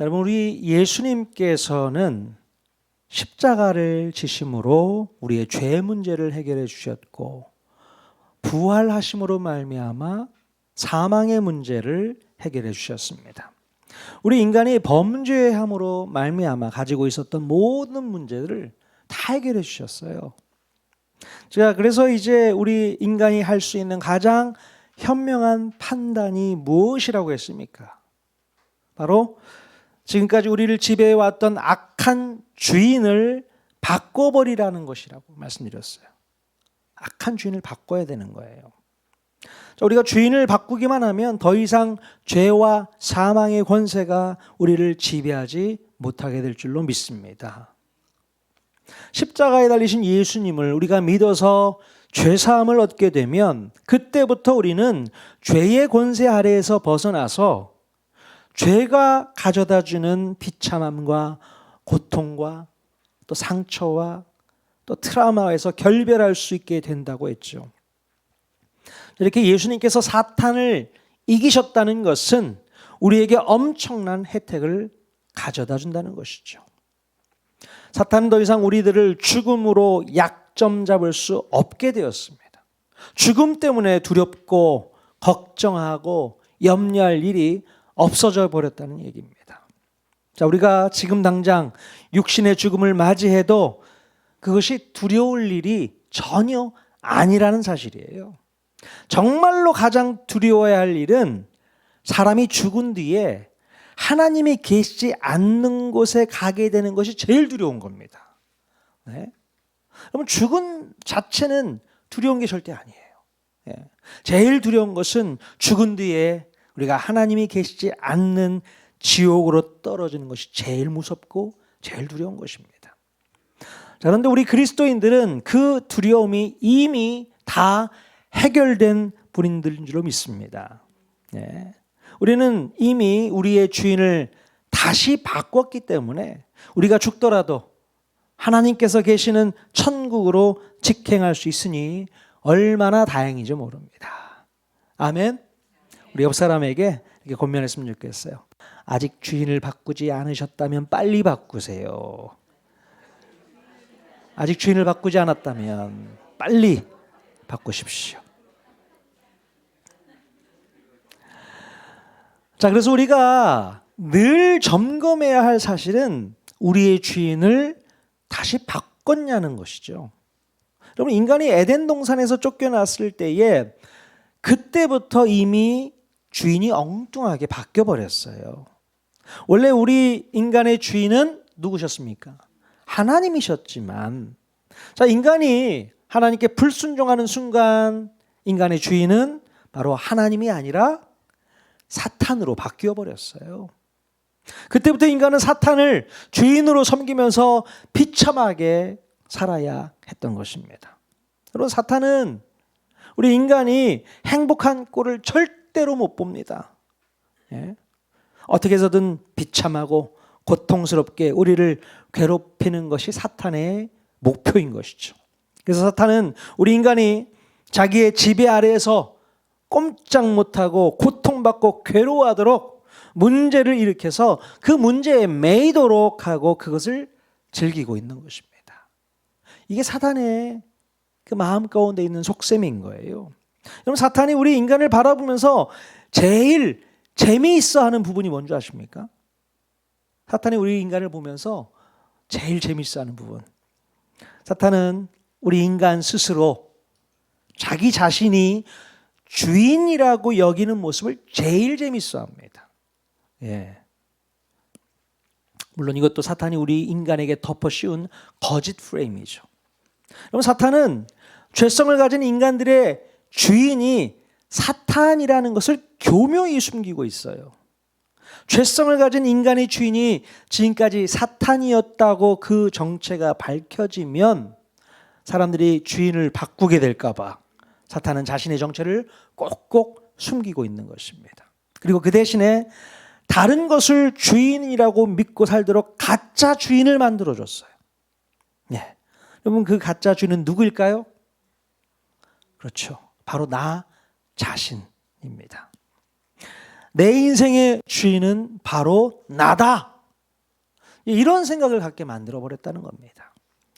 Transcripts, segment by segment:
여러분, 우리 예수님께서는 십자가를 지심으로 우리의 죄 문제를 해결해 주셨고, 부활하심으로 말미암아 사망의 문제를 해결해 주셨습니다. 우리 인간이 범죄함으로 말미암아 가지고 있었던 모든 문제들을 다 해결해 주셨어요. 자, 그래서 이제 우리 인간이 할 수 있는 가장 현명한 판단이 무엇이라고 했습니까? 바로 지금까지 우리를 지배해왔던 악한 주인을 바꿔버리라는 것이라고 말씀드렸어요. 악한 주인을 바꿔야 되는 거예요. 자, 우리가 주인을 바꾸기만 하면 더 이상 죄와 사망의 권세가 우리를 지배하지 못하게 될 줄로 믿습니다. 십자가에 달리신 예수님을 우리가 믿어서 죄사함을 얻게 되면 그때부터 우리는 죄의 권세 아래에서 벗어나서 죄가 가져다주는 비참함과 고통과 또 상처와 또 트라우마에서 결별할 수 있게 된다고 했죠. 이렇게 예수님께서 사탄을 이기셨다는 것은 우리에게 엄청난 혜택을 가져다 준다는 것이죠. 사탄은 더 이상 우리들을 죽음으로 약점 잡을 수 없게 되었습니다. 죽음 때문에 두렵고 걱정하고 염려할 일이 없어져 버렸다는 얘기입니다. 자, 우리가 지금 당장 육신의 죽음을 맞이해도 그것이 두려울 일이 전혀 아니라는 사실이에요. 정말로 가장 두려워야 할 일은 사람이 죽은 뒤에 하나님이 계시지 않는 곳에 가게 되는 것이 제일 두려운 겁니다. 네? 여러분, 죽은 자체는 두려운 게 절대 아니에요. 네. 제일 두려운 것은 죽은 뒤에 우리가 하나님이 계시지 않는 지옥으로 떨어지는 것이 제일 무섭고 제일 두려운 것입니다. 자, 그런데 우리 그리스도인들은 그 두려움이 이미 다 해결된 분들인 줄로 믿습니다. 네. 우리는 이미 우리의 주인을 다시 바꿨기 때문에 우리가 죽더라도 하나님께서 계시는 천국으로 직행할 수 있으니 얼마나 다행인지 모릅니다. 아멘. 우리 옆 사람에게 이렇게 권면했으면 좋겠어요. 아직 주인을 바꾸지 않으셨다면 빨리 바꾸세요. 아직 주인을 바꾸지 않았다면 빨리 바꾸십시오. 자, 그래서 우리가 늘 점검해야 할 사실은 우리의 주인을 다시 바꿨냐는 것이죠. 여러분, 인간이 에덴 동산에서 쫓겨났을 때에 그때부터 이미 주인이 엉뚱하게 바뀌어 버렸어요. 원래 우리 인간의 주인은 누구셨습니까? 하나님이셨지만, 자, 인간이 하나님께 불순종하는 순간 인간의 주인은 바로 하나님이 아니라 사탄으로 바뀌어 버렸어요. 그때부터 인간은 사탄을 주인으로 섬기면서 비참하게 살아야 했던 것입니다. 여러분, 사탄은 우리 인간이 행복한 꼴을 절대로 못 봅니다. 예? 어떻게 해서든 비참하고 고통스럽게 우리를 괴롭히는 것이 사탄의 목표인 것이죠. 그래서 사탄은 우리 인간이 자기의 지배 아래에서 꼼짝 못하고 고통받고 괴로워하도록 문제를 일으켜서 그 문제에 매이도록 하고 그것을 즐기고 있는 것입니다. 이게 사탄의 그 마음 가운데 있는 속셈인 거예요. 여러분, 사탄이 우리 인간을 바라보면서 제일 재미있어 하는 부분이 뭔지 아십니까? 사탄이 우리 인간을 보면서 제일 재미있어 하는 부분. 사탄은 우리 인간 스스로 자기 자신이 주인이라고 여기는 모습을 제일 재밌어 합니다. 예. 물론 이것도 사탄이 우리 인간에게 덮어 씌운 거짓 프레임이죠. 그럼 사탄은 죄성을 가진 인간들의 주인이 사탄이라는 것을 교묘히 숨기고 있어요. 죄성을 가진 인간의 주인이 지금까지 사탄이었다고 그 정체가 밝혀지면 사람들이 주인을 바꾸게 될까 봐 사탄은 자신의 정체를 꼭꼭 숨기고 있는 것입니다. 그리고 그 대신에 다른 것을 주인이라고 믿고 살도록 가짜 주인을 만들어줬어요. 네. 여러분, 그 가짜 주인은 누구일까요? 그렇죠. 바로 나 자신입니다. 내 인생의 주인은 바로 나다. 이런 생각을 갖게 만들어 버렸다는 겁니다.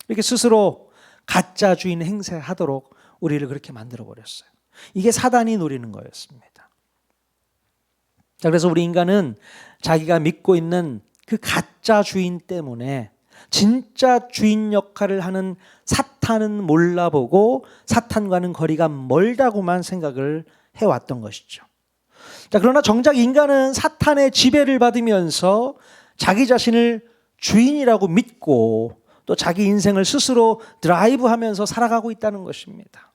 이렇게 스스로 가짜 주인 행세하도록 우리를 그렇게 만들어 버렸어요. 이게 사단이 노리는 거였습니다. 자, 그래서 우리 인간은 자기가 믿고 있는 그 가짜 주인 때문에 진짜 주인 역할을 하는 사탄은 몰라보고 사탄과는 거리가 멀다고만 생각을 해왔던 것이죠. 자, 그러나 정작 인간은 사탄의 지배를 받으면서 자기 자신을 주인이라고 믿고 또 자기 인생을 스스로 드라이브하면서 살아가고 있다는 것입니다.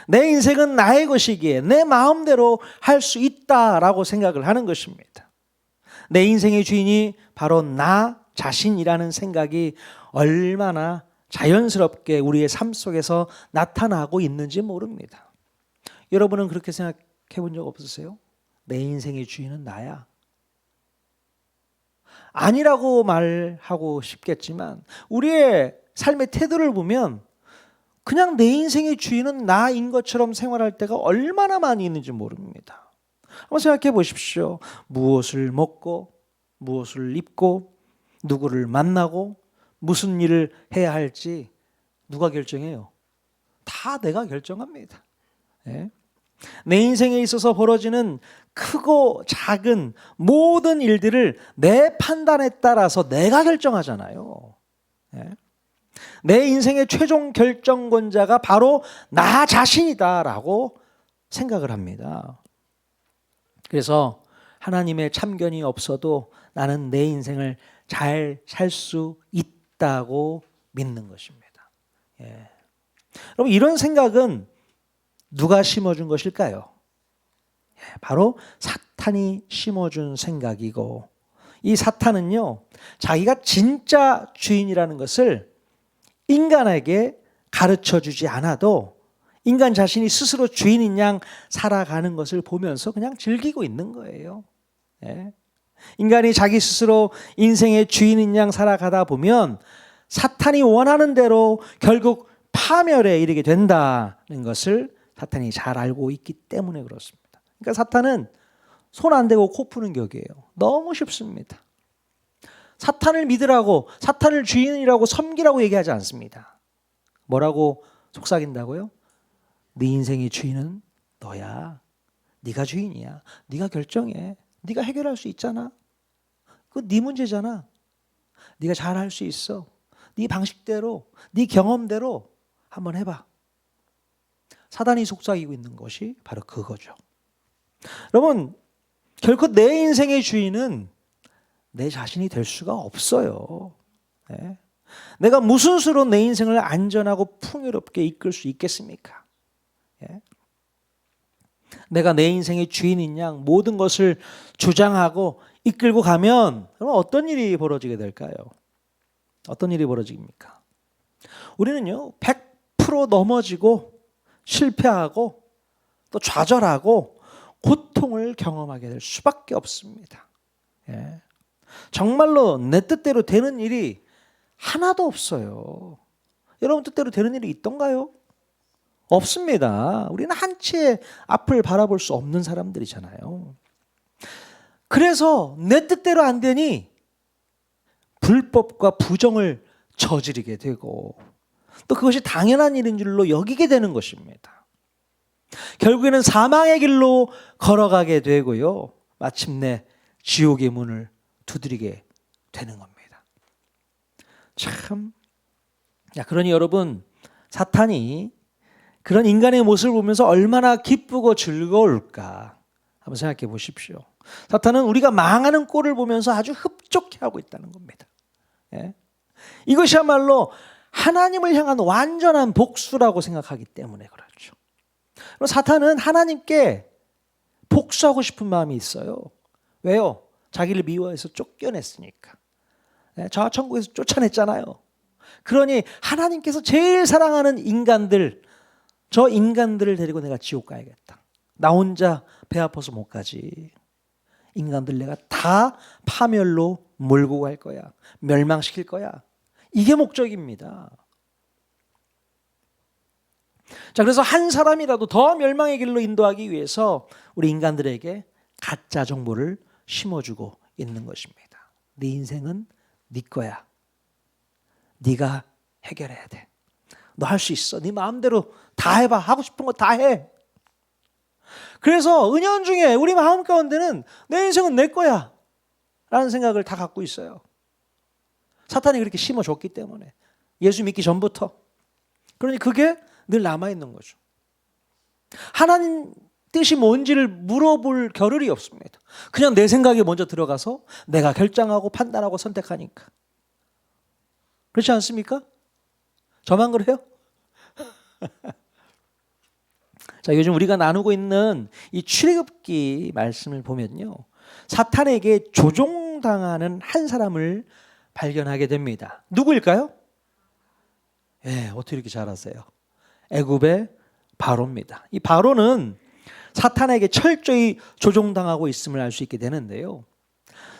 내 인생은 나의 것이기에 내 마음대로 할 수 있다라고 생각을 하는 것입니다. 내 인생의 주인이 바로 나 자신이라는 생각이 얼마나 자연스럽게 우리의 삶 속에서 나타나고 있는지 모릅니다. 여러분은 그렇게 생각해 본 적 없으세요? 내 인생의 주인은 나야. 아니라고 말하고 싶겠지만 우리의 삶의 태도를 보면 그냥 내 인생의 주인은 나인 것처럼 생활할 때가 얼마나 많이 있는지 모릅니다. 한번 생각해 보십시오. 무엇을 먹고 무엇을 입고 누구를 만나고 무슨 일을 해야 할지 누가 결정해요? 다 내가 결정합니다. 네? 내 인생에 있어서 벌어지는 크고 작은 모든 일들을 내 판단에 따라서 내가 결정하잖아요. 네? 내 인생의 최종 결정권자가 바로 나 자신이다라고 생각을 합니다. 그래서 하나님의 참견이 없어도 나는 내 인생을 잘 살 수 있다고 믿는 것입니다. 예. 여러분, 이런 생각은 누가 심어준 것일까요? 바로 사탄이 심어준 생각이고, 이 사탄은요, 자기가 진짜 주인이라는 것을 인간에게 가르쳐 주지 않아도 인간 자신이 스스로 주인인 양 살아가는 것을 보면서 그냥 즐기고 있는 거예요. 예. 인간이 자기 스스로 인생의 주인인 양 살아가다 보면 사탄이 원하는 대로 결국 파멸에 이르게 된다는 것을 사탄이 잘 알고 있기 때문에 그렇습니다. 그러니까 사탄은 손 안 대고 코 푸는 격이에요. 너무 쉽습니다. 사탄을 믿으라고, 사탄을 주인이라고 섬기라고 얘기하지 않습니다. 뭐라고 속삭인다고요? 네 인생의 주인은 너야. 네가 주인이야. 네가 결정해. 네가 해결할 수 있잖아. 그거 네 문제잖아. 네가 잘할 수 있어. 네 방식대로, 네 경험대로 한번 해봐. 사단이 속삭이고 있는 것이 바로 그거죠. 여러분, 결코 내 인생의 주인은 내 자신이 될 수가 없어요. 네. 내가 무슨 수로 내 인생을 안전하고 풍요롭게 이끌 수 있겠습니까? 네. 내가 내 인생의 주인인 양 모든 것을 주장하고 이끌고 가면 그럼 어떤 일이 벌어지게 될까요? 어떤 일이 벌어집니까? 우리는요, 100% 넘어지고 실패하고 또 좌절하고 고통을 경험하게 될 수밖에 없습니다. 예. 정말로 내 뜻대로 되는 일이 하나도 없어요. 여러분 뜻대로 되는 일이 있던가요? 없습니다. 우리는 한치의 앞을 바라볼 수 없는 사람들이잖아요. 그래서 내 뜻대로 안 되니 불법과 부정을 저지르게 되고 또 그것이 당연한 일인 줄로 여기게 되는 것입니다. 결국에는 사망의 길로 걸어가게 되고요. 마침내 지옥의 문을 두드리게 되는 겁니다. 참, 그러니 여러분, 사탄이 그런 인간의 모습을 보면서 얼마나 기쁘고 즐거울까 한번 생각해 보십시오. 사탄은 우리가 망하는 꼴을 보면서 아주 흡족해하고 있다는 겁니다. 예? 이것이야말로 하나님을 향한 완전한 복수라고 생각하기 때문에 그렇죠. 그럼 사탄은 하나님께 복수하고 싶은 마음이 있어요. 왜요? 자기를 미워해서 쫓겨냈으니까. 예? 저 천국에서 쫓아냈잖아요. 그러니 하나님께서 제일 사랑하는 인간들, 저 인간들을 데리고 내가 지옥 가야겠다. 나 혼자 배 아파서 못 가지. 인간들 내가 다 파멸로 몰고 갈 거야. 멸망시킬 거야. 이게 목적입니다. 자, 그래서 한 사람이라도 더 멸망의 길로 인도하기 위해서 우리 인간들에게 가짜 정보를 심어주고 있는 것입니다. 네 인생은 네 거야. 네가 해결해야 돼. 너 할 수 있어. 네 마음대로 다 해봐. 하고 싶은 거 다 해. 그래서 은연중에 우리 마음 가운데는 내 인생은 내 거야 라는 생각을 다 갖고 있어요. 사탄이 그렇게 심어줬기 때문에, 예수 믿기 전부터. 그러니 그게 늘 남아있는 거죠. 하나님 뜻이 뭔지를 물어볼 겨를이 없습니다. 그냥 내 생각이 먼저 들어가서 내가 결정하고 판단하고 선택하니까. 그렇지 않습니까? 저만 그래요? 자, 요즘 우리가 나누고 있는 이 출애굽기 말씀을 보면요, 사탄에게 조종당하는 한 사람을 발견하게 됩니다. 누구일까요? 예, 어떻게 이렇게 잘 아세요? 애굽의 바로입니다. 이 바로는 사탄에게 철저히 조종당하고 있음을 알 수 있게 되는데요.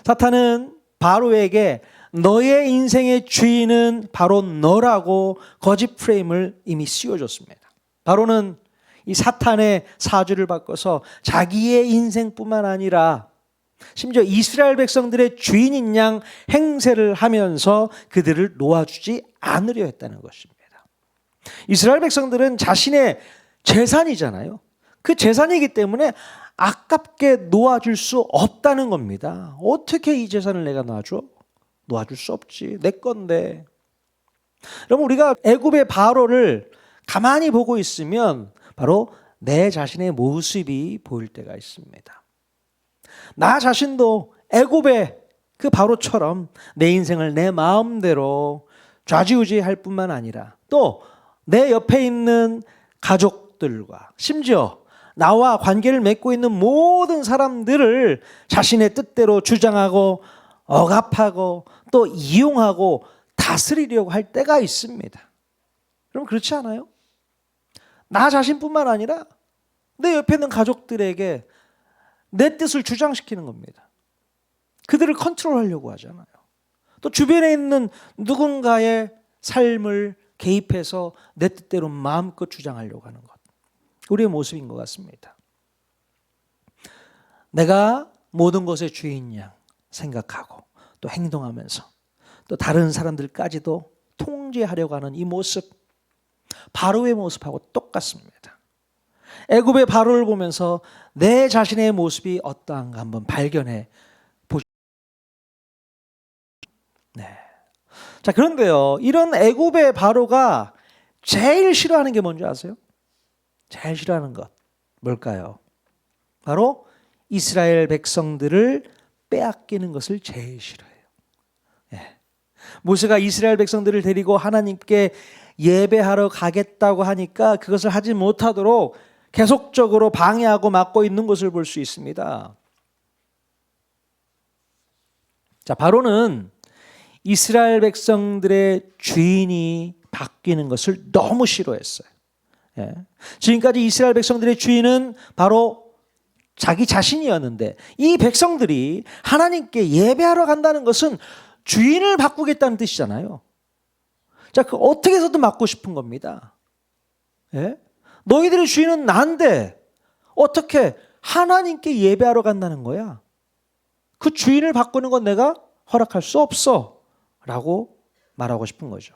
사탄은 바로에게 너의 인생의 주인은 바로 너라고 거짓 프레임을 이미 씌워줬습니다. 바로는 이 사탄의 사주를 바꿔서 자기의 인생뿐만 아니라 심지어 이스라엘 백성들의 주인인 양 행세를 하면서 그들을 놓아주지 않으려 했다는 것입니다. 이스라엘 백성들은 자신의 재산이잖아요. 그 재산이기 때문에 아깝게 놓아줄 수 없다는 겁니다. 어떻게 이 재산을 내가 놔줘? 놓아줄 수 없지. 내 건데. 여러분, 우리가 애굽의 바로를 가만히 보고 있으면 바로 내 자신의 모습이 보일 때가 있습니다. 나 자신도 애굽의 그 바로처럼 내 인생을 내 마음대로 좌지우지할 뿐만 아니라 또 내 옆에 있는 가족들과 심지어 나와 관계를 맺고 있는 모든 사람들을 자신의 뜻대로 주장하고 억압하고 또 이용하고 다스리려고 할 때가 있습니다. 여러분, 그렇지 않아요? 나 자신뿐만 아니라 내 옆에 있는 가족들에게 내 뜻을 주장시키는 겁니다. 그들을 컨트롤하려고 하잖아요. 또 주변에 있는 누군가의 삶을 개입해서 내 뜻대로 마음껏 주장하려고 하는 것. 우리의 모습인 것 같습니다. 내가 모든 것의 주인 양 생각하고 또 행동하면서 또 다른 사람들까지도 통제하려고 하는 이 모습, 바로의 모습하고 똑같습니다. 애굽의 바로를 보면서 내 자신의 모습이 어떠한가 한번 발견해 보시죠. 네. 자, 그런데요, 이런 애굽의 바로가 제일 싫어하는 게 뭔지 아세요? 제일 싫어하는 것 뭘까요? 바로 이스라엘 백성들을 빼앗기는 것을 제일 싫어해요. 예. 모세가 이스라엘 백성들을 데리고 하나님께 예배하러 가겠다고 하니까 그것을 하지 못하도록 계속적으로 방해하고 막고 있는 것을 볼 수 있습니다. 자, 바로는 이스라엘 백성들의 주인이 바뀌는 것을 너무 싫어했어요. 예. 지금까지 이스라엘 백성들의 주인은 바로 자기 자신이었는데 이 백성들이 하나님께 예배하러 간다는 것은 주인을 바꾸겠다는 뜻이잖아요. 자, 그 어떻게 해서든 막고 싶은 겁니다. 예? 너희들의 주인은 난데 어떻게 하나님께 예배하러 간다는 거야? 그 주인을 바꾸는 건 내가 허락할 수 없어 라고 말하고 싶은 거죠.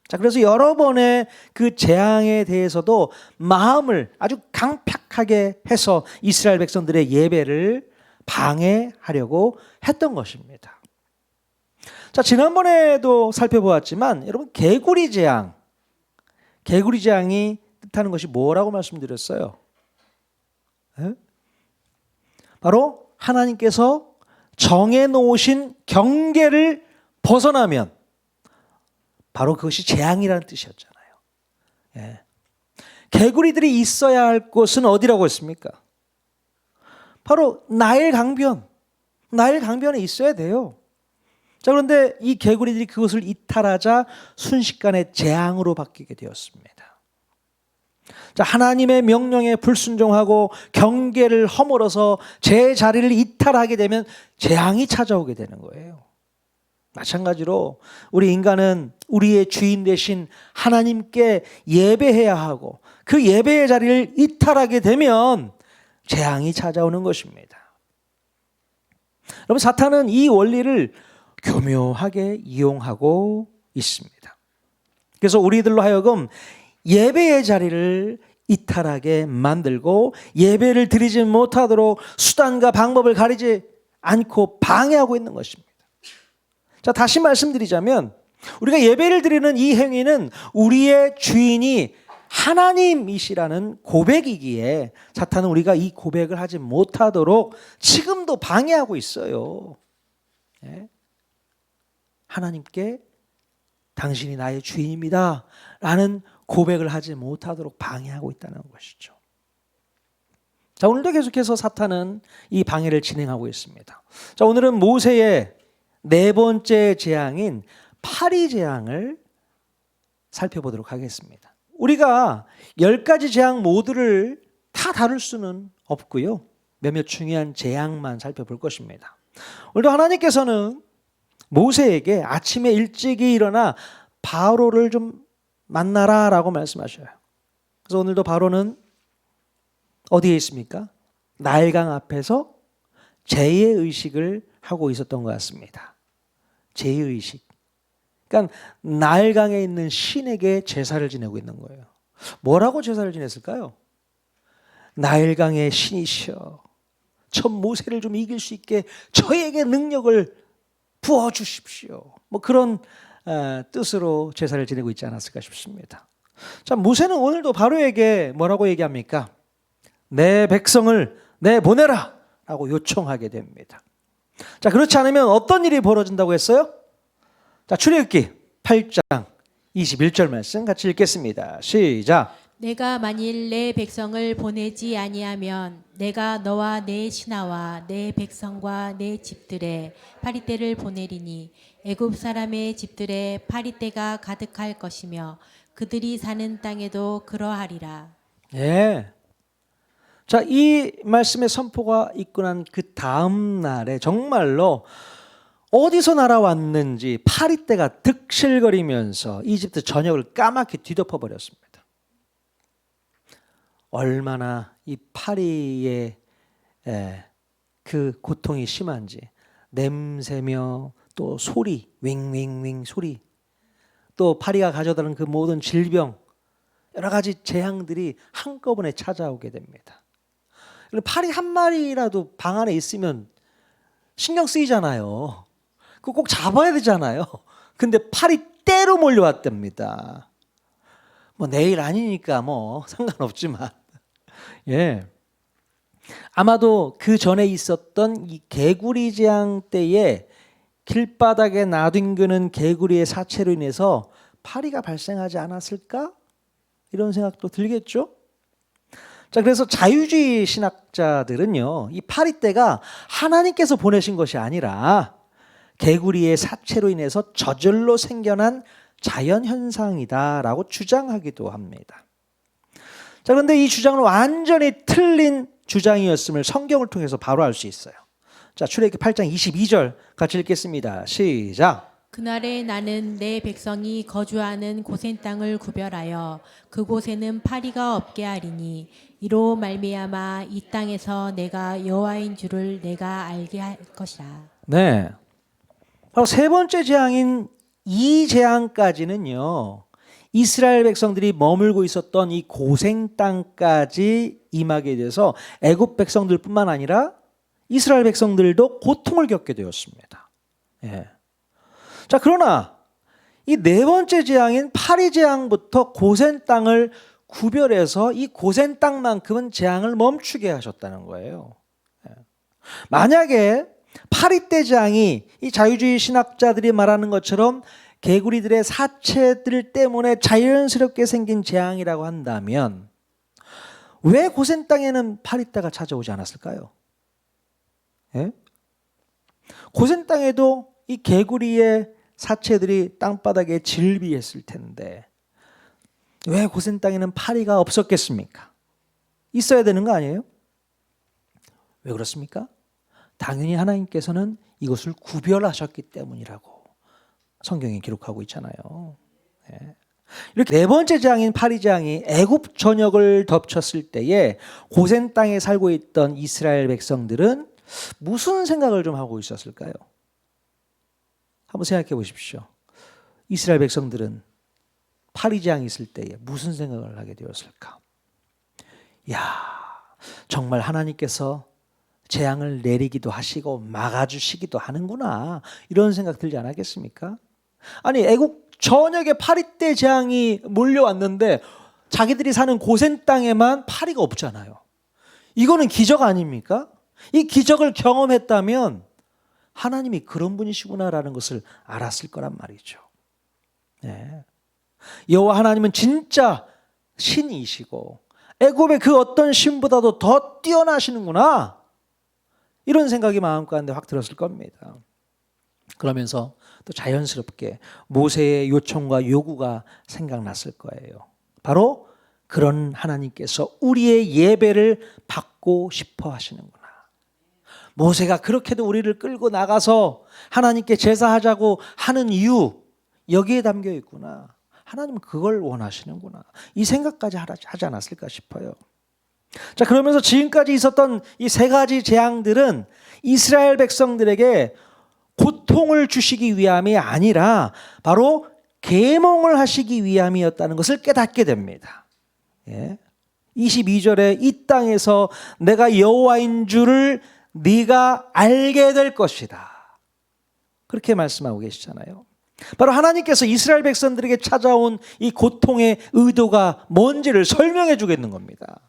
자, 그래서 여러 번의 그 재앙에 대해서도 마음을 아주 강팍하게 해서 이스라엘 백성들의 예배를 방해하려고 했던 것입니다. 자, 지난번에도 살펴보았지만 여러분, 개구리 재앙이 뜻하는 것이 뭐라고 말씀드렸어요? 네? 바로 하나님께서 정해놓으신 경계를 벗어나면 바로 그것이 재앙이라는 뜻이었잖아요. 예. 개구리들이 있어야 할 곳은 어디라고 했습니까? 바로 나일 강변에 있어야 돼요. 자, 그런데 이 개구리들이 그것을 이탈하자 순식간에 재앙으로 바뀌게 되었습니다. 자, 하나님의 명령에 불순종하고 경계를 허물어서 제 자리를 이탈하게 되면 재앙이 찾아오게 되는 거예요. 마찬가지로 우리 인간은 우리의 주인 되신 하나님께 예배해야 하고 그 예배의 자리를 이탈하게 되면 재앙이 찾아오는 것입니다. 여러분, 사탄은 이 원리를 교묘하게 이용하고 있습니다. 그래서 우리들로 하여금 예배의 자리를 이탈하게 만들고 예배를 드리지 못하도록 수단과 방법을 가리지 않고 방해하고 있는 것입니다. 자, 다시 말씀드리자면 우리가 예배를 드리는 이 행위는 우리의 주인이 하나님이시라는 고백이기에 사탄은 우리가 이 고백을 하지 못하도록 지금도 방해하고 있어요. 네? 하나님께 당신이 나의 주인입니다 라는 고백을 하지 못하도록 방해하고 있다는 것이죠. 자, 오늘도 계속해서 사탄은 이 방해를 진행하고 있습니다. 자, 오늘은 모세의 네 번째 재앙인 파리 재앙을 살펴보도록 하겠습니다. 우리가 10가지 재앙 모두를 다 다룰 수는 없고요. 몇몇 중요한 재앙만 살펴볼 것입니다. 오늘도 하나님께서는 모세에게 아침에 일찍이 일어나 바로를 좀 만나라 라고 말씀하셔요. 그래서 오늘도 바로는 어디에 있습니까? 나일강 앞에서 제의의식을 하고 있었던 것 같습니다. 제의의식. 그러니까 나일강에 있는 신에게 제사를 지내고 있는 거예요. 뭐라고 제사를 지냈을까요? 나일강의 신이시여, 전 모세를 좀 이길 수 있게 저에게 능력을 부어주십시오. 뭐 그런 뜻으로 제사를 지내고 있지 않았을까 싶습니다. 자, 모세는 오늘도 바로에게 뭐라고 얘기합니까? 내 백성을 내보내라 라고 요청하게 됩니다. 자, 그렇지 않으면 어떤 일이 벌어진다고 했어요? 자, 출애굽기 8장 21절 말씀 같이 읽겠습니다. 시작. 내가 만일 내 백성을 보내지 아니하면 내가 너와 내 신하와 내 백성과 내 집들에 파리떼를 보내리니 애굽 사람의 집들에 파리떼가 가득할 것이며 그들이 사는 땅에도 그러하리라. 예. 자, 이 말씀의 선포가 있고 난 그 다음 날에 정말로 어디서 날아왔는지 파리떼가 득실거리면서 이집트 전역을 까맣게 뒤덮어 버렸습니다. 얼마나 이 파리의 그 고통이 심한지, 냄새며 또 소리, 윙윙윙 소리, 또 파리가 가져다는 그 모든 질병, 여러 가지 재앙들이 한꺼번에 찾아오게 됩니다. 파리 한 마리라도 방 안에 있으면 신경 쓰이잖아요. 그거 꼭 잡아야 되잖아요. 근데 파리 떼로 몰려왔답니다. 뭐 내일 아니니까 뭐 상관없지만, 예, 아마도 그 전에 있었던 이 개구리 재앙 때에 길바닥에 나뒹구는 개구리의 사체로 인해서 파리가 발생하지 않았을까? 이런 생각도 들겠죠? 자, 그래서 자유주의 신학자들은요, 이 파리떼가 하나님께서 보내신 것이 아니라 개구리의 사체로 인해서 저절로 생겨난 자연현상이다라고 주장하기도 합니다. 자, 그런데 이 주장은 완전히 틀린 주장이었음을 성경을 통해서 바로 알 수 있어요. 자, 출애굽기 8장 22절 같이 읽겠습니다. 시작. 그날에 나는 내 백성이 거주하는 고센 땅을 구별하여 그곳에는 파리가 없게 하리니 이로 말미암아 이 땅에서 내가 여호와인 줄을 내가 알게 할 것이라. 네. 바로 세 번째 재앙인 이 재앙까지는요, 이스라엘 백성들이 머물고 있었던 이 고생 땅까지 임하게 돼서 애굽 백성들뿐만 아니라 이스라엘 백성들도 고통을 겪게 되었습니다. 예. 자, 그러나 이 네 번째 재앙인 파리 재앙부터 고센 땅을 구별해서 이 고센 땅만큼은 재앙을 멈추게 하셨다는 거예요. 예. 만약에 파리떼 재앙이 이 자유주의 신학자들이 말하는 것처럼 개구리들의 사체들 때문에 자연스럽게 생긴 재앙이라고 한다면 왜 고센 땅에는 파리떼가 찾아오지 않았을까요? 예? 고센 땅에도 이 개구리의 사체들이 땅바닥에 질비했을 텐데 왜 고센 땅에는 파리가 없었겠습니까? 있어야 되는 거 아니에요? 왜 그렇습니까? 당연히 하나님께서는 이것을 구별하셨기 때문이라고 성경이 기록하고 있잖아요. 네. 이렇게 네 번째 재앙인 파리 재앙이 애굽 전역을 덮쳤을 때에 고센 땅에 살고 있던 이스라엘 백성들은 무슨 생각을 좀 하고 있었을까요? 한번 생각해 보십시오. 이스라엘 백성들은 파리 재앙이 있을 때에 무슨 생각을 하게 되었을까? 야, 정말 하나님께서 재앙을 내리기도 하시고 막아주시기도 하는구나, 이런 생각 들지 않았겠습니까? 아니, 애국 전역에 파리떼 재앙이 몰려왔는데 자기들이 사는 고센 땅에만 파리가 없잖아요. 이거는 기적 아닙니까? 이 기적을 경험했다면 하나님이 그런 분이시구나라는 것을 알았을 거란 말이죠. 네. 여호와 하나님은 진짜 신이시고 애굽의 그 어떤 신보다도 더 뛰어나시는구나, 이런 생각이 마음 가운데 확 들었을 겁니다. 그러면서 또 자연스럽게 모세의 요청과 요구가 생각났을 거예요. 바로 그런 하나님께서 우리의 예배를 받고 싶어 하시는구나. 모세가 그렇게도 우리를 끌고 나가서 하나님께 제사하자고 하는 이유, 여기에 담겨 있구나. 하나님은 그걸 원하시는구나. 이 생각까지 하지 않았을까 싶어요. 자, 그러면서 지금까지 있었던 이 세 가지 재앙들은 이스라엘 백성들에게 고통을 주시기 위함이 아니라 바로 계몽을 하시기 위함이었다는 것을 깨닫게 됩니다. 예. 22절에 이 땅에서 내가 여호와인 줄을 네가 알게 될 것이다, 그렇게 말씀하고 계시잖아요. 바로 하나님께서 이스라엘 백성들에게 찾아온 이 고통의 의도가 뭔지를 설명해 주겠는 겁니다.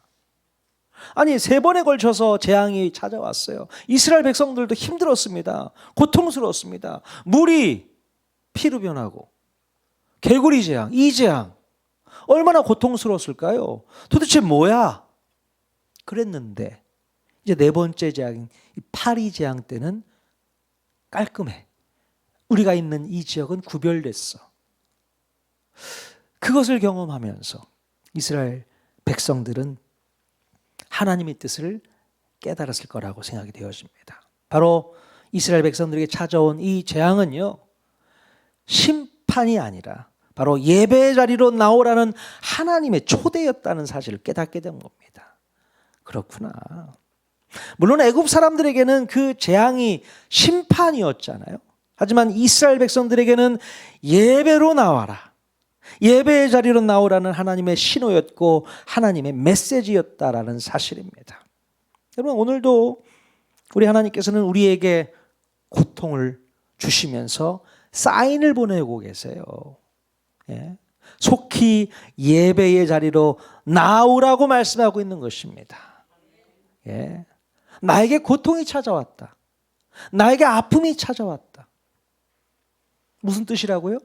아니, 3번에 걸쳐서 재앙이 찾아왔어요. 이스라엘 백성들도 힘들었습니다. 고통스러웠습니다. 물이 피로 변하고 개구리 재앙, 이 재앙, 얼마나 고통스러웠을까요? 도대체 뭐야? 그랬는데 이제 4번째 재앙인 파리 재앙 때는 깔끔해. 우리가 있는 이 지역은 구별됐어. 그것을 경험하면서 이스라엘 백성들은 하나님의 뜻을 깨달았을 거라고 생각이 되어집니다. 바로 이스라엘 백성들에게 찾아온 이 재앙은요, 심판이 아니라 바로 예배의 자리로 나오라는 하나님의 초대였다는 사실을 깨닫게 된 겁니다. 그렇구나. 물론 애굽 사람들에게는 그 재앙이 심판이었잖아요. 하지만 이스라엘 백성들에게는 예배로 나와라, 예배의 자리로 나오라는 하나님의 신호였고 하나님의 메시지였다라는 사실입니다. 여러분, 오늘도 우리 하나님께서는 우리에게 고통을 주시면서 사인을 보내고 계세요. 예. 속히 예배의 자리로 나오라고 말씀하고 있는 것입니다. 예. 나에게 고통이 찾아왔다, 나에게 아픔이 찾아왔다. 무슨 뜻이라고요?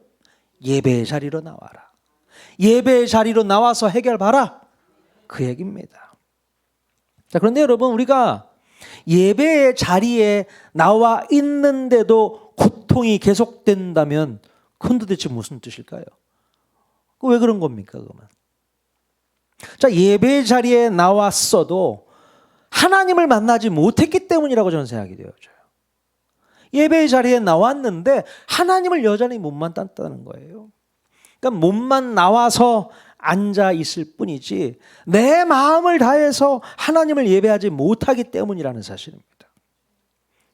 예배의 자리로 나와라, 예배의 자리로 나와서 해결봐라, 그 얘기입니다. 자, 그런데 여러분, 우리가 예배의 자리에 나와 있는데도 고통이 계속된다면 그건 도대체 무슨 뜻일까요? 왜 그런 겁니까, 그러면? 자, 예배의 자리에 나왔어도 하나님을 만나지 못했기 때문이라고 저는 생각이 되어져요. 예배의 자리에 나왔는데 하나님을 여전히 못 만났다는 거예요. 그러니까 몸만 나와서 앉아 있을 뿐이지 내 마음을 다해서 하나님을 예배하지 못하기 때문이라는 사실입니다.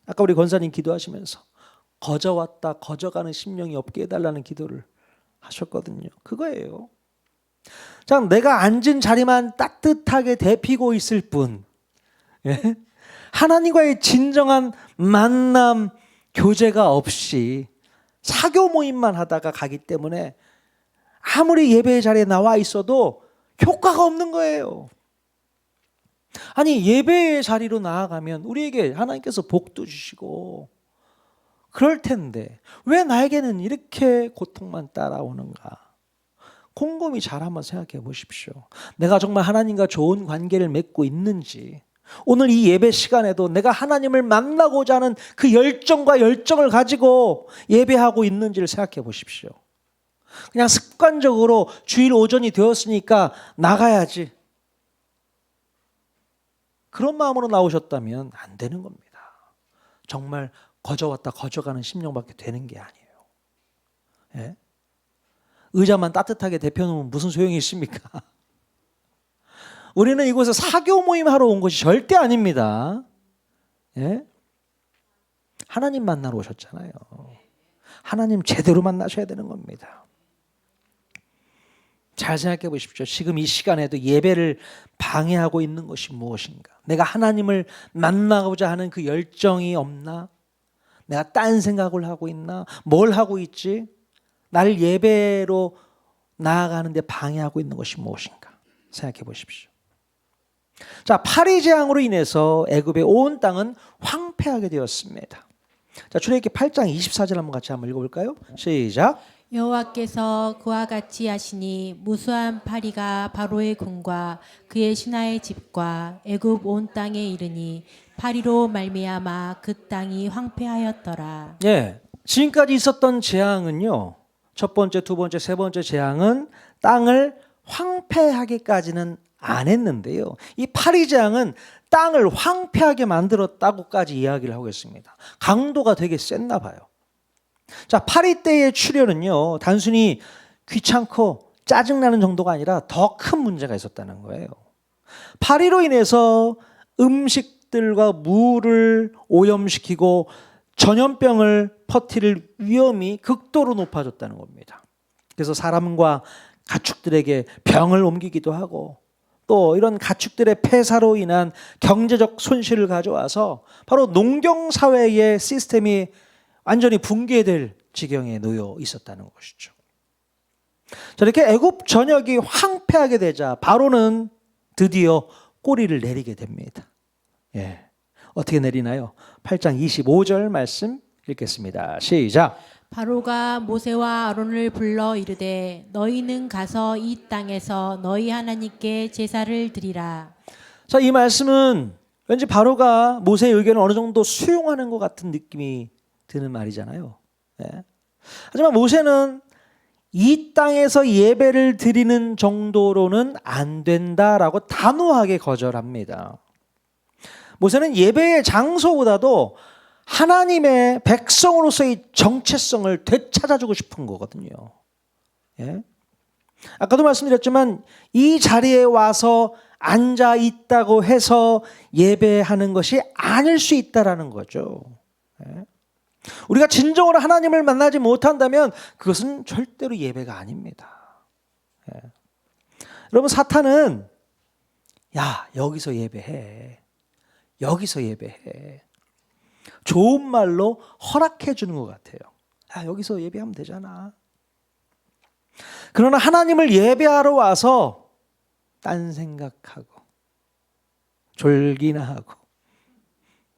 아까 우리 권사님 기도하시면서 거저왔다 거저가는 심령이 없게 해달라는 기도를 하셨거든요. 그거예요. 자, 내가 앉은 자리만 따뜻하게 데피고 있을 뿐, 예? 하나님과의 진정한 만남, 교제가 없이 사교 모임만 하다가 가기 때문에 아무리 예배의 자리에 나와 있어도 효과가 없는 거예요. 아니, 예배의 자리로 나아가면 우리에게 하나님께서 복도 주시고 그럴 텐데 왜 나에게는 이렇게 고통만 따라오는가? 곰곰이 잘 한번 생각해 보십시오. 내가 정말 하나님과 좋은 관계를 맺고 있는지, 오늘 이 예배 시간에도 내가 하나님을 만나고자 하는 그 열정과 열정을 가지고 예배하고 있는지를 생각해 보십시오. 그냥 습관적으로 주일 오전이 되었으니까 나가야지, 그런 마음으로 나오셨다면 안 되는 겁니다. 정말 거저왔다 거저가는 심령밖에 되는 게 아니에요. 예? 의자만 따뜻하게 데펴놓으면 무슨 소용이 있습니까? 우리는 이곳에 사교 모임 하러 온 것이 절대 아닙니다. 예? 하나님 만나러 오셨잖아요. 하나님 제대로 만나셔야 되는 겁니다. 잘 생각해 보십시오. 지금 이 시간에도 예배를 방해하고 있는 것이 무엇인가? 내가 하나님을 만나고자 하는 그 열정이 없나? 내가 딴 생각을 하고 있나? 뭘 하고 있지? 나를 예배로 나아가는데 방해하고 있는 것이 무엇인가? 생각해 보십시오. 자, 파리 재앙으로 인해서 애굽의 온 땅은 황폐하게 되었습니다. 자, 출애굽기 8장 24절 한번 같이 한번 읽어볼까요? 시작. 여호와께서 그와 같이 하시니 무수한 파리가 바로의 궁과 그의 신하의 집과 애굽 온 땅에 이르니 파리로 말미암아 그 땅이 황폐하였더라. 예, 지금까지 있었던 재앙은요, 첫 번째, 두 번째, 세 번째 재앙은 땅을 황폐하게까지는 안 했는데요, 이 파리 재앙은 땅을 황폐하게 만들었다고까지 이야기를 하고 있습니다. 강도가 되게 셌나 봐요. 자, 파리 때의 출현은요, 단순히 귀찮고 짜증나는 정도가 아니라 더 큰 문제가 있었다는 거예요. 파리로 인해서 음식들과 물을 오염시키고 전염병을 퍼뜨릴 위험이 극도로 높아졌다는 겁니다. 그래서 사람과 가축들에게 병을 옮기기도 하고, 또 이런 가축들의 폐사로 인한 경제적 손실을 가져와서 바로 농경사회의 시스템이 완전히 붕괴될 지경에 놓여 있었다는 것이죠. 자, 이렇게 애굽 전역이 황폐하게 되자 바로는 드디어 꼬리를 내리게 됩니다. 예, 어떻게 내리나요? 8장 25절 말씀 읽겠습니다. 시작. 바로가 모세와 아론을 불러 이르되 너희는 가서 이 땅에서 너희 하나님께 제사를 드리라. 자, 이 말씀은 왠지 바로가 모세의 의견을 어느 정도 수용하는 것 같은 느낌이 드는 말이잖아요. 예. 하지만 모세는 이 땅에서 예배를 드리는 정도로는 안 된다라고 단호하게 거절합니다. 모세는 예배의 장소보다도 하나님의 백성으로서의 정체성을 되찾아주고 싶은 거거든요. 예? 아까도 말씀드렸지만 이 자리에 와서 앉아 있다고 해서 예배하는 것이 아닐 수 있다라는 거죠. 예? 우리가 진정으로 하나님을 만나지 못한다면 그것은 절대로 예배가 아닙니다. 예. 여러분, 사탄은 야, 여기서 예배해. 여기서 예배해. 좋은 말로 허락해 주는 것 같아요. 야, 여기서 예배하면 되잖아. 그러나 하나님을 예배하러 와서 딴 생각하고 졸기나 하고,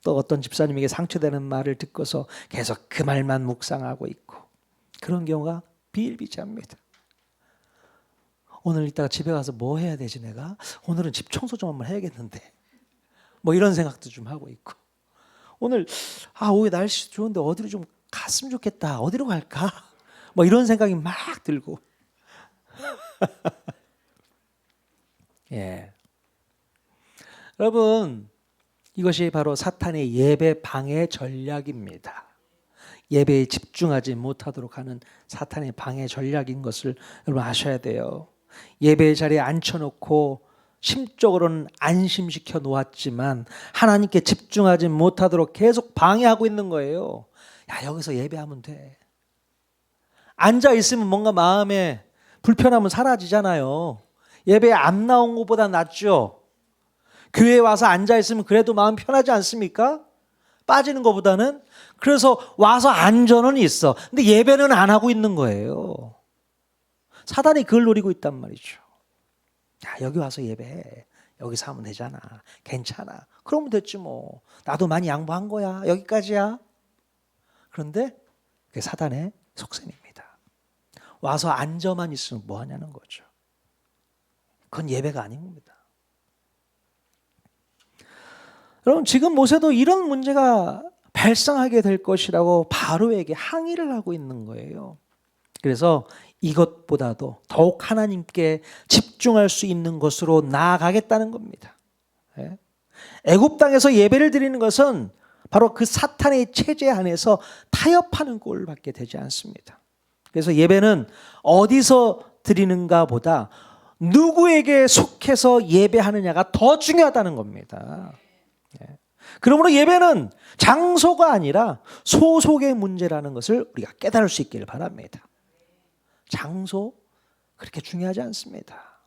또 어떤 집사님에게 상처되는 말을 듣고서 계속 그 말만 묵상하고 있고, 그런 경우가 비일비재합니다. 오늘 이따가 집에 가서 뭐 해야 되지 내가? 오늘은 집 청소 좀 한번 해야겠는데, 뭐 이런 생각도 좀 하고 있고, 오늘 오늘 날씨 좋은데 어디로 좀 갔으면 좋겠다. 어디로 갈까? 뭐 이런 생각이 막 들고. 예. 여러분, 이것이 바로 사탄의 예배 방해 전략입니다. 예배에 집중하지 못하도록 하는 사탄의 방해 전략인 것을 여러분 아셔야 돼요. 예배의 자리에 앉혀놓고 심적으로는 안심시켜 놓았지만 하나님께 집중하지 못하도록 계속 방해하고 있는 거예요. 야, 여기서 예배하면 돼. 앉아 있으면 뭔가 마음에 불편함은 사라지잖아요. 예배에 안 나온 것보다 낫죠. 교회에 와서 앉아 있으면 그래도 마음 편하지 않습니까? 빠지는 것보다는. 그래서 와서 안전은 있어. 근데 예배는 안 하고 있는 거예요. 사단이 그걸 노리고 있단 말이죠. 야, 여기 와서 예배해. 여기서 하면 되잖아. 괜찮아. 그러면 됐지 뭐. 나도 많이 양보한 거야. 여기까지야. 그런데 그게 사단의 속셈입니다. 와서 앉아만 있으면 뭐 하냐는 거죠. 그건 예배가 아닙니다. 여러분, 지금 모세도 이런 문제가 발생하게 될 것이라고 바로에게 항의를 하고 있는 거예요. 그래서 이것보다도 더욱 하나님께 집중할 수 있는 것으로 나아가겠다는 겁니다. 애굽 땅에서 예배를 드리는 것은 바로 그 사탄의 체제 안에서 타협하는 꼴을 받게 되지 않습니다. 그래서 예배는 어디서 드리는가 보다 누구에게 속해서 예배하느냐가 더 중요하다는 겁니다. 그러므로 예배는 장소가 아니라 소속의 문제라는 것을 우리가 깨달을 수 있기를 바랍니다. 장소 그렇게 중요하지 않습니다.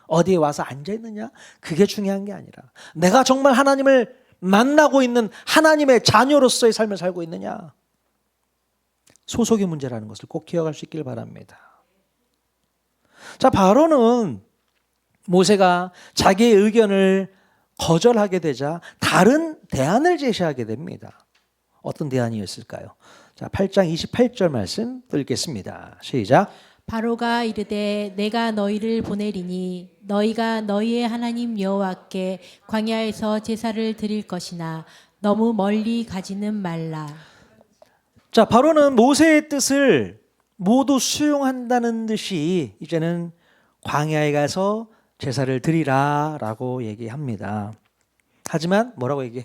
어디에 와서 앉아 있느냐 그게 중요한 게 아니라 내가 정말 하나님을 만나고 있는 하나님의 자녀로서의 삶을 살고 있느냐, 소속의 문제라는 것을 꼭 기억할 수 있기를 바랍니다. 자, 바로는 모세가 자기의 의견을 거절하게 되자 다른 대안을 제시하게 됩니다. 어떤 대안이었을까요? 자, 8장 28절 말씀 읽겠습니다. 시작. 바로가 이르되 내가 너희를 보내리니 너희가 너희의 하나님 여호와께 광야에서 제사를 드릴 것이나 너무 멀리 가지는 말라. 자, 바로는 모세의 뜻을 모두 수용한다는 듯이 이제는 광야에 가서 제사를 드리라라고 얘기합니다. 하지만 뭐라고 얘기해요?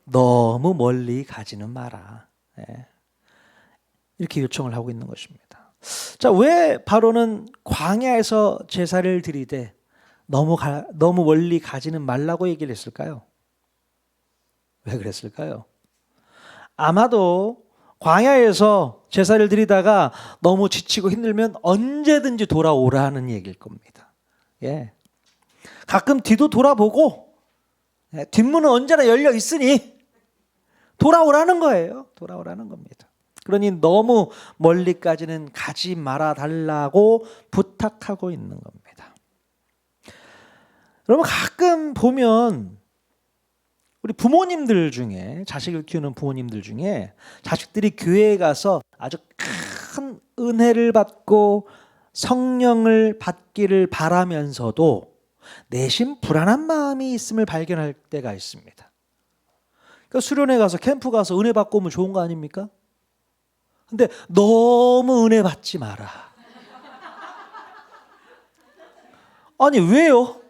너무 멀리 가지는 마라. 이렇게 요청을 하고 있는 것입니다. 자, 왜 바로는 광야에서 제사를 드리되 너무 멀리 가지는 말라고 얘기를 했을까요? 왜 그랬을까요? 아마도 광야에서 제사를 드리다가 너무 지치고 힘들면 언제든지 돌아오라는 얘기일 겁니다. 예. 가끔 뒤도 돌아보고 뒷문은 언제나 열려 있으니 돌아오라는 거예요. 돌아오라는 겁니다. 그러니 너무 멀리까지는 가지 말아 달라고 부탁하고 있는 겁니다. 여러분, 가끔 보면 우리 부모님들 중에, 자식을 키우는 부모님들 중에 자식들이 교회에 가서 아주 큰 은혜를 받고 성령을 받기를 바라면서도 내심 불안한 마음이 있음을 발견할 때가 있습니다. 그러니까 수련회 가서 캠프 가서 은혜 받고 오면 좋은 거 아닙니까? 근데 너무 은혜 받지 마라. 아니, 왜요?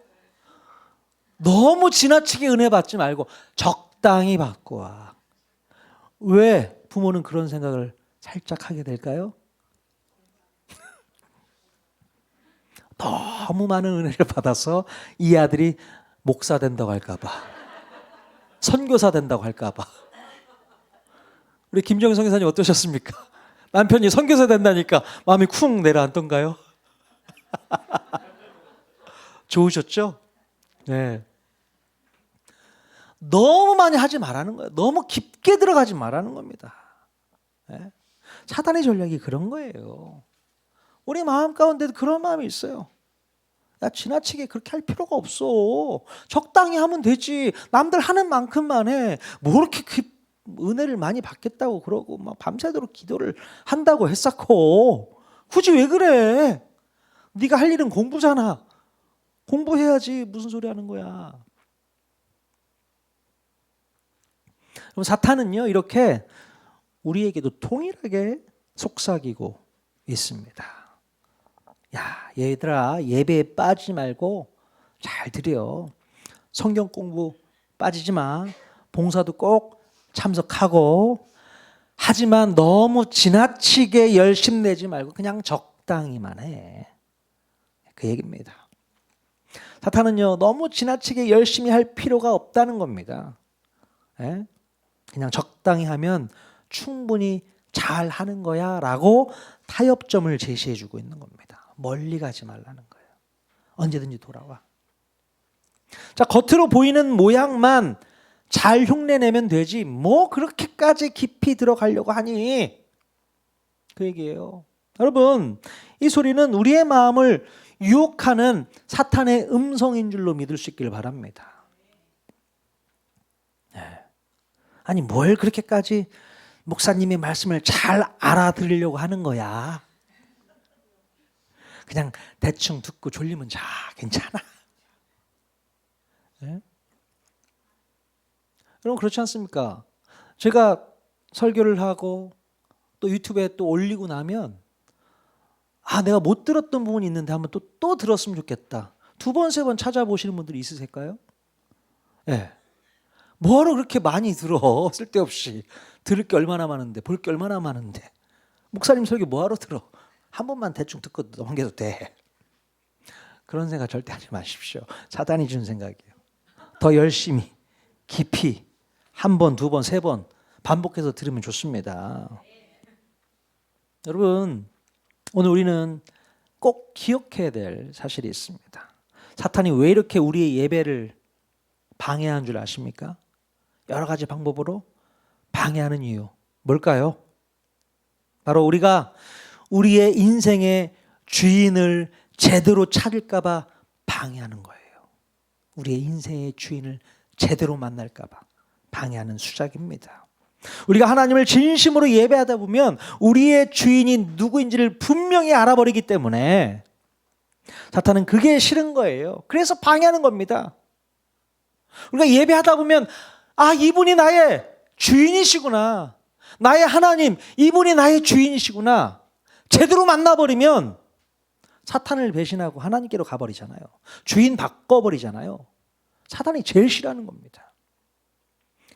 너무 지나치게 은혜 받지 말고 적당히 받고 와. 왜 부모는 그런 생각을 살짝 하게 될까요? 너무 많은 은혜를 받아서 이 아들이 목사 된다고 할까 봐, 선교사 된다고 할까 봐. 우리 김정희 선교사님 어떠셨습니까? 남편이 선교사 된다니까 마음이 쿵 내려앉던가요? 좋으셨죠? 네. 너무 많이 하지 말라는 거예요. 너무 깊게 들어가지 말라는 겁니다. 네. 사단의 전략이 그런 거예요. 우리 마음 가운데도 그런 마음이 있어요. 야, 지나치게 그렇게 할 필요가 없어. 적당히 하면 되지. 남들 하는 만큼만 해. 뭐 이렇게 은혜를 많이 받겠다고 그러고 막 밤새도록 기도를 한다고 했었고. 굳이 왜 그래? 네가 할 일은 공부잖아. 공부해야지. 무슨 소리 하는 거야. 그럼 사탄은요, 이렇게 우리에게도 동일하게 속삭이고 있습니다. 야, 얘들아, 예배에 빠지지 말고 잘 드려. 성경 공부 빠지지 마. 봉사도 꼭 참석하고. 하지만 너무 지나치게 열심 내지 말고 그냥 적당히만 해. 그 얘기입니다. 사탄은요, 너무 지나치게 열심히 할 필요가 없다는 겁니다. 예? 그냥 적당히 하면 충분히 잘 하는 거야 라고 타협점을 제시해 주고 있는 겁니다. 멀리 가지 말라는 거예요. 언제든지 돌아와. 자, 겉으로 보이는 모양만 잘 흉내내면 되지 뭐 그렇게까지 깊이 들어가려고 하니, 그 얘기예요. 여러분, 이 소리는 우리의 마음을 유혹하는 사탄의 음성인 줄로 믿을 수 있기를 바랍니다. 네. 아니, 뭘 그렇게까지 목사님의 말씀을 잘 알아들으려고 하는 거야. 그냥 대충 듣고 졸리면 자, 괜찮아. 네? 여러분, 그렇지 않습니까? 제가 설교를 하고 또 유튜브에 또 올리고 나면 내가 못 들었던 부분이 있는데 한번 또 들었으면 좋겠다. 2번, 3번 찾아보시는 분들이 있으실까요? 네. 뭐하러 그렇게 많이 들어? 쓸데없이. 들을 게 얼마나 많은데, 볼 게 얼마나 많은데. 목사님 설교 뭐하러 들어? 한 번만 대충 듣고 넘겨도 돼. 그런 생각 절대 하지 마십시오. 사단이 준 생각이에요. 더 열심히, 깊이 한 번, 두 번, 세 번 반복해서 들으면 좋습니다. 여러분, 오늘 우리는 꼭 기억해야 될 사실이 있습니다. 사탄이 왜 이렇게 우리의 예배를 방해하는 줄 아십니까? 여러 가지 방법으로 방해하는 이유 뭘까요? 바로 우리가 우리의 인생의 주인을 제대로 찾을까 봐 방해하는 거예요. 우리의 인생의 주인을 제대로 만날까 봐 방해하는 수작입니다. 우리가 하나님을 진심으로 예배하다 보면 우리의 주인이 누구인지를 분명히 알아버리기 때문에 사탄은 그게 싫은 거예요. 그래서 방해하는 겁니다. 우리가 예배하다 보면 이분이 나의 주인이시구나. 나의 하나님, 이분이 나의 주인이시구나. 제대로 만나버리면 사탄을 배신하고 하나님께로 가버리잖아요. 주인 바꿔버리잖아요. 사탄이 제일 싫어하는 겁니다.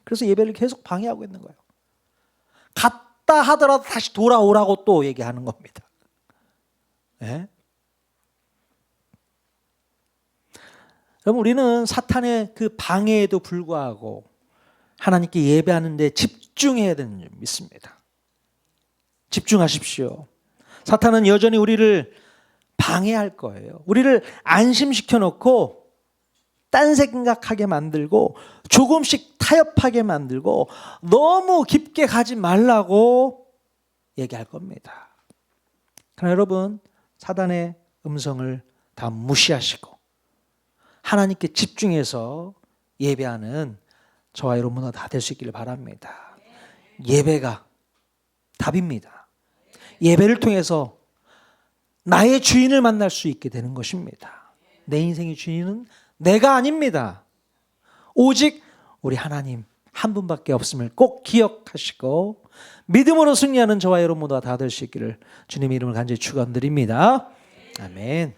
그래서 예배를 계속 방해하고 있는 거예요. 갔다 하더라도 다시 돌아오라고 또 얘기하는 겁니다. 네? 여러분, 우리는 사탄의 그 방해에도 불구하고 하나님께 예배하는 데 집중해야 되는 줄 믿습니다. 집중하십시오. 사탄은 여전히 우리를 방해할 거예요. 우리를 안심시켜 놓고 딴 생각하게 만들고 조금씩 타협하게 만들고 너무 깊게 가지 말라고 얘기할 겁니다. 그러나 여러분, 사단의 음성을 다 무시하시고 하나님께 집중해서 예배하는 저와 여러분 다 될 수 있기를 바랍니다. 예배가 답입니다. 예배를 통해서 나의 주인을 만날 수 있게 되는 것입니다. 내 인생의 주인은 내가 아닙니다. 오직 우리 하나님 한 분밖에 없음을 꼭 기억하시고 믿음으로 승리하는 저와 여러분 모두가 다 될 수 있기를 주님의 이름을 간절히 축원드립니다. 아멘.